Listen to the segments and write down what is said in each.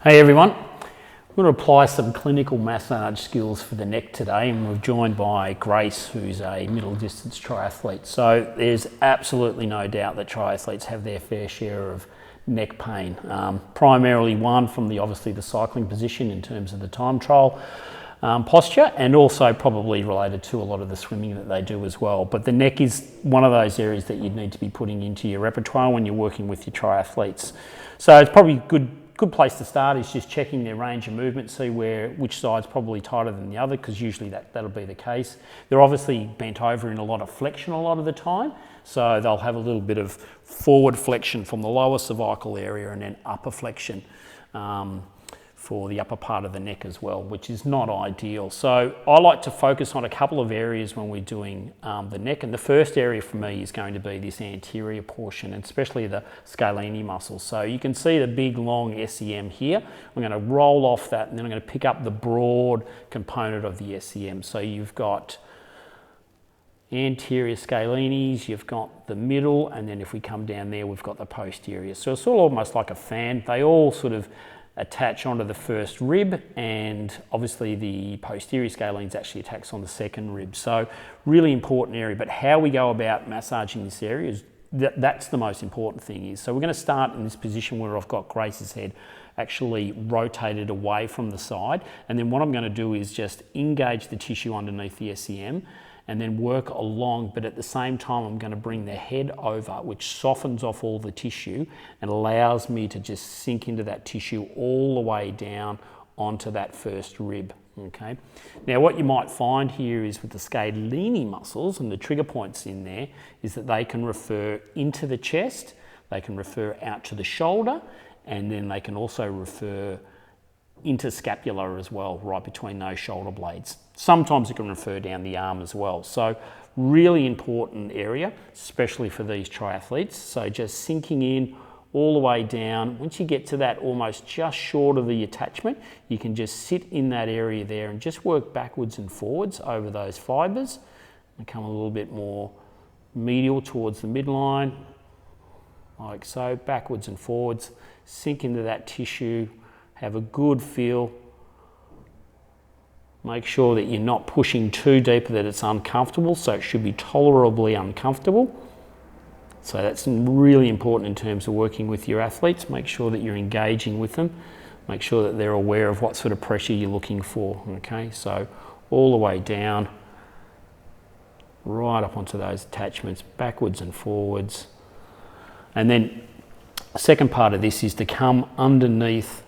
Hey everyone, we're going to apply some clinical massage skills for the neck today, and we're joined by Grace, who's a middle distance triathlete. So there's absolutely no doubt that triathletes have their fair share of neck pain, primarily one from obviously the cycling position in terms of the time trial posture, and also probably related to a lot of the swimming that they do as well. But the neck is one of those areas that you'd need to be putting into your repertoire when you're working with your triathletes. So it's probably good place to start is just checking their range of movement, see which side's probably tighter than the other, because usually that'll be the case. They're obviously bent over in a lot of flexion a lot of the time, so they'll have a little bit of forward flexion from the lower cervical area and then upper flexion for the upper part of the neck as well, which is not ideal. So I like to focus on a couple of areas when we're doing the neck, and the first area for me is going to be this anterior portion, and especially the scalene muscles. So you can see the big long SEM here. I'm going to roll off that, and then I'm going to pick up the broad component of the SEM. So you've got anterior scalenes, you've got the middle, and then if we come down there, we've got the posterior. So it's all almost like a fan. They all sort of attach onto the first rib, and obviously the posterior scalenes actually attacks on the second rib. So really important area, but how we go about massaging this area is that's the most important thing. So we're going to start in this position where I've got Grace's head actually rotated away from the side, and then what I'm going to do is just engage the tissue underneath the SEM and then work along, but at the same time I'm going to bring the head over, which softens off all the tissue and allows me to just sink into that tissue all the way down onto that first rib. Okay. Now what you might find here is with the scalene muscles and the trigger points in there is that they can refer into the chest, they can refer out to the shoulder, and then they can also refer interscapular as well, right between those shoulder blades. Sometimes it can refer down the arm as well. So really important area, especially for these triathletes. So just sinking in all the way down. Once you get to that almost just short of the attachment, you can just sit in that area there and just work backwards and forwards over those fibers and come a little bit more medial towards the midline, like so, backwards and forwards, sink into that tissue, have a good feel. Make sure that you're not pushing too deep that it's uncomfortable, so it should be tolerably uncomfortable. So that's really important in terms of working with your athletes. Make sure that you're engaging with them. Make sure that they're aware of what sort of pressure you're looking for. Okay, so all the way down, right up onto those attachments, backwards and forwards. And then the second part of this is to come underneath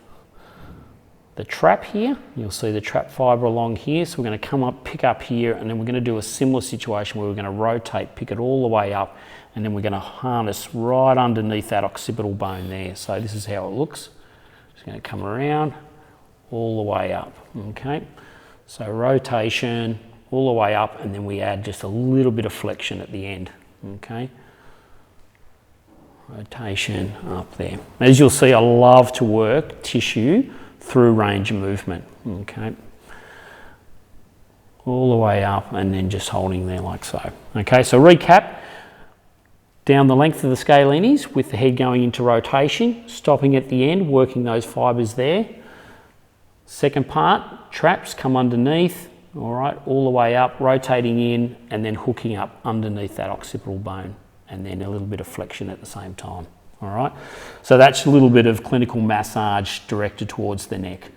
the trap here. You'll see the trap fibre along here. So we're going to come up, pick up here, and then we're going to do a similar situation where we're going to rotate, pick it all the way up, and then we're going to harness right underneath that occipital bone there. So this is how it looks. Just going to come around all the way up. Okay, so rotation all the way up, and then we add just a little bit of flexion at the end. Okay, rotation up there. As you'll see, I love to work tissue through range of movement. Okay, all the way up and then just holding there like so. Okay, so recap, down the length of the scalenes with the head going into rotation, stopping at the end, working those fibers there. Second part, traps come underneath, all right, all the way up, rotating in and then hooking up underneath that occipital bone, and then a little bit of flexion at the same time. All right, so that's a little bit of clinical massage directed towards the neck.